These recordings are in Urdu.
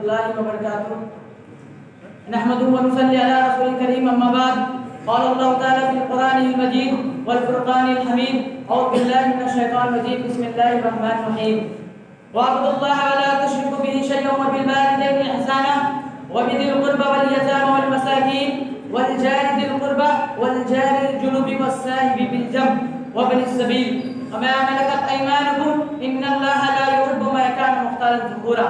الله وبركاته نحمده ونصلي على رسول الكريم أما بعد قال الله تعالى في القرآن المجيد والفرقان الحميد أعوذ بالله من الشيطان الرجيم بسم الله الرحمن الرحيم واعبدوا الله ولا تشركوا به شيئا وبالوالدين إحسانا وبذي القربى واليتامى والمساكين والجار ذي القربى والجار الجنب والصاحب بالجنب وابن السبيل وما ملكت أيمانكم إن الله لا يحب ما كان مختالا فخورا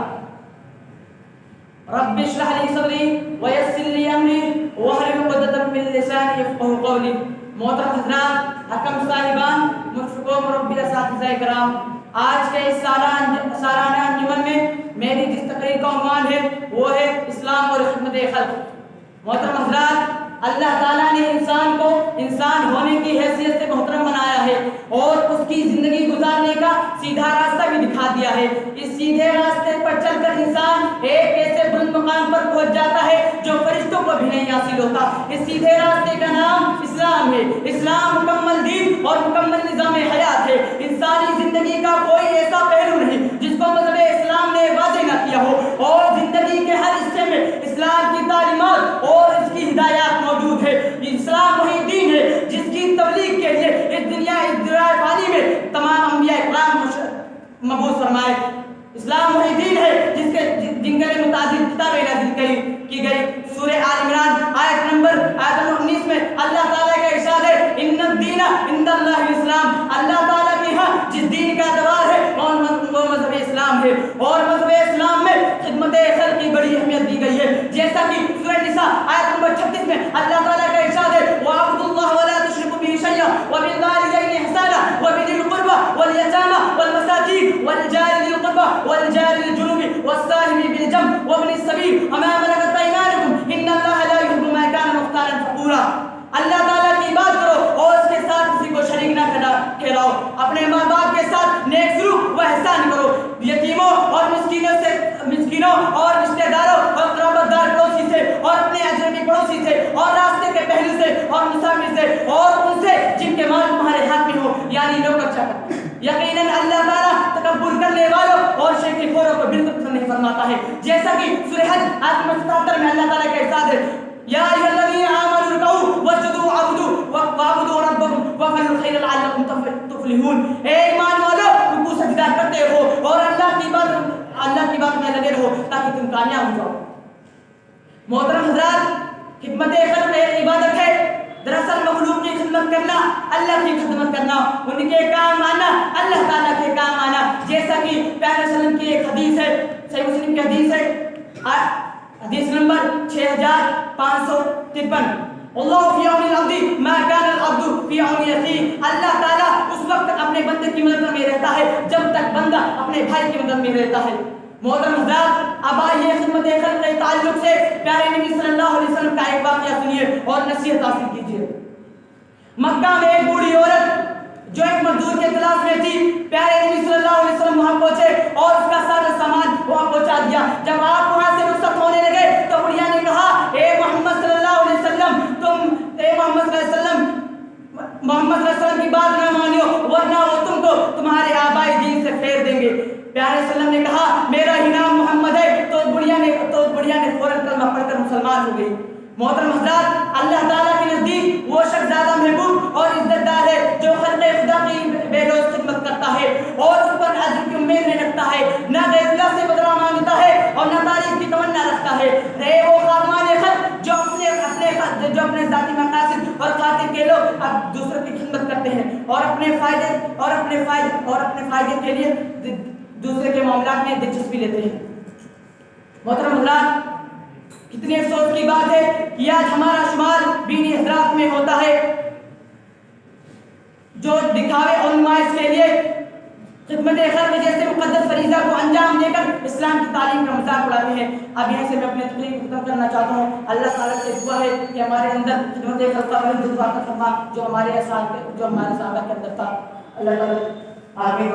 رب اشرح لي صدري ويسر لي أمري واحلل عقدة من لساني يفقهوا قولي. محترم حضرات، حکم صاحبان، مشفقوں مربی اساتذہ کرام، آج کے اس سالانہ انجمن میں میری جس تقریر کا عنوان ہے وہ ہے اسلام اور خدمت خلق. محترم حضرات، اللہ تعالیٰ نے انسان کو انسان ہونے کی حیثیت سے محترم بنایا ہے اور اس کی زندگی گزارنے کا سیدھا راستہ بھی دکھا دیا ہے. اس سیدھے راستے پر چل کر انسان ایک ایسے بلند مقام پر پہنچ جاتا ہے جو فرشتوں کو بھی نہیں حاصل ہوتا. اس سیدھے راستے کا نام اسلام ہے. اسلام مکمل دین اور مکمل نظام حیات ہے. انسانی زندگی کا کوئی ایسا پہلو نہیں جس کو مذہب اسلام نے واضح نہ کیا ہو اور زندگی کے ہر حصے میں اسلام کی تعلیمات اور اس کی ہدایات موجود ہے. اسلام وہی دین ہے جس کی تبلیغ کے لیے اس دنیا فانی میں تمام انبیاء اکرام مبعوث فرمائے. اسلام وہی دین ہے جن کے متعدد کتابیں نازل کی گئی. سورہ آل عمران آیت نمبر 19 میں اللہ تعالیٰ کا ارشاد ہے ان الدین عند اللہ الاسلام. اللہ تعالیٰ کے ہاں جس دین کا اعتبار ہے وہ مذہب اسلام ہے اور مذہب اسلام میں خدمت خلق کی بڑی اہمیت دی گئی ہے. جیسا کہ سورہ نساء آیت نمبر 36 میں اللہ تعالیٰ کا ارشاد ہے وَاعْبُدُوا اللَّهَ وَلَا تُشْرِكُوا بِهِ شَيْئًا وَبِالْوَالِدَيْنِ إِحْسَانًا وَبِذِي الْقُرْبَى وَالْيَتَامَى وَالْمَسَاكِينِ وَالْجَارِ ذِي الْقُرْبَى وَالْجَارِ الْجُنُبِ وَالصَّاحِبِ بِالْجَنبِ وَابْنِ السَّبِيلِ وَمَا مَلَكَتْ أَيْمَانُكُمْ إِنَّ اللَّهَ لَا يُحِبُّ مَن كَانَ مُخْتَالًا فَخُورًا. اللہ تعالیٰ کی بات کرو اور اس کے ساتھ کسی کو شریک نہ ٹھہراؤ. اپنے ماں باپ کے ساتھ نیک سلوک و احسان کرو. یتیموں اور مسکینوں اور رشتہ داروں اور قرابت دار پڑوسی سے اور اپنے اجنبی پڑوسی سے اور راستے کے پہلو سے اور مسافر سے اور ان سے جن کے مال تمہارے ہاتھ میں ہو یعنی نوکر چاکر. یقیناً اللہ تعالیٰ تکبر کرنے والوں اور شیخی خوروں کو بالکل پسند نہیں فرماتا ہے. جیسا کہ سورہ حج آیت نمبر 77 میں اللہ تعالیٰ کا ارشاد ہے یا ایھا الذین آمنوا ارکعوا واسجدوا واعبدوا ربکم وافعلوا الخیر لعلکم تفلحون. اے ایمان والو، رکوع سجدہ کرتے رہو اور اللہ کی بات میں لگے رہو تاکہ تم کامیاب ہو جاؤ. محترم حضرات، خدمت خلق ایک عبادت ہے. دراصل مخلوق کی خدمت کرنا، اللہ کی خدمت کرنا، ان کے کام آنا، اللہ تعالیٰ کے کام آنا. جیسا کہ پیارے وسلم کی ایک حدیث ہے، صحیح مسلم کی حدیث ہے، حدیث نمبر 6553 اللہ فی عون العبد ما کان العبد فی عون اخیہ. اللہ تعالیٰ اس وقت اپنے بندے کی مدد میں رہتا ہے جب تک بندہ اپنے بھائی کی مدد میں رہتا ہے. محترم حضرات، اب آئیے خدمت خلق کے تعلق سے پیارے نبی صلی اللہ علیہ وسلم کا ایک واقعہ سنیے اور نصیحت حاصل کیجیے. مکہ میں ایک بوڑھی عورت جو ایک مزدور کے تلاش میں تھی، پیارے نبی صلی اللہ علیہ وسلم وہاں پہنچے اور اس کا سارا سامان وہاں پہنچا دیا. جب آپ وہاں سے رخصت ہونے لگے تو بڑھیا نے کہا اے محمد صلی اللہ علیہ وسلم، محمد صلی اللہ علیہ وسلم کی بات نہ مانیو ورنہ وہ تم کو تمہارے آبائی دین سے پھیر دیں گے. پیارے وسلم نے کہا میرا ہی نام محمد ہے. تو بڑھیا نے فوراً کلمہ پڑھ کر مسلمان ہو گئی. محترم حضرات، اللہ تعالیٰ کے نزدیک وہ شخص زیادہ محبوب اور عزت دار ہے جو خلق خدا کی بے لوث خدمت کرتا ہے اور اس پر اجر کی امید نہیں رکھتا ہے، نہ غیر اللہ سے بدلہ مانگتا ہے اور نہ تعریف کی تمنا رکھتا ہے. رہے وہ خادمان خلق جو اپنے ذاتی مقاصد اور خاطر کے لوگ اب دوسروں کی خدمت کرتے ہیں اور اپنے فائدے کے لیے دوسرے کے معاملات میں دلچسپی لیتے ہیں. محترم حضرات، کتنی افسوس کی بات ہے کہ آج ہمارا شمار بینی حضرات میں ہوتا ہے جو دکھاوے اور نمائش کے لیے خدمت خلق جیسے مقدس فریضہ کو انجام دے کر اسلام کی تعلیم کا مذاق اڑاتے ہیں. اب یہیں سے میں اپنے تقریر کو ختم کرنا چاہتا ہوں. اللہ تعالیٰ سے دعا ہے کہ ہمارے اندر خدمت خلق کا وہی جذبہ عطا فرما جو ہمارے صحابہ کے اندر تھا. اللہ تعالیٰ آمین.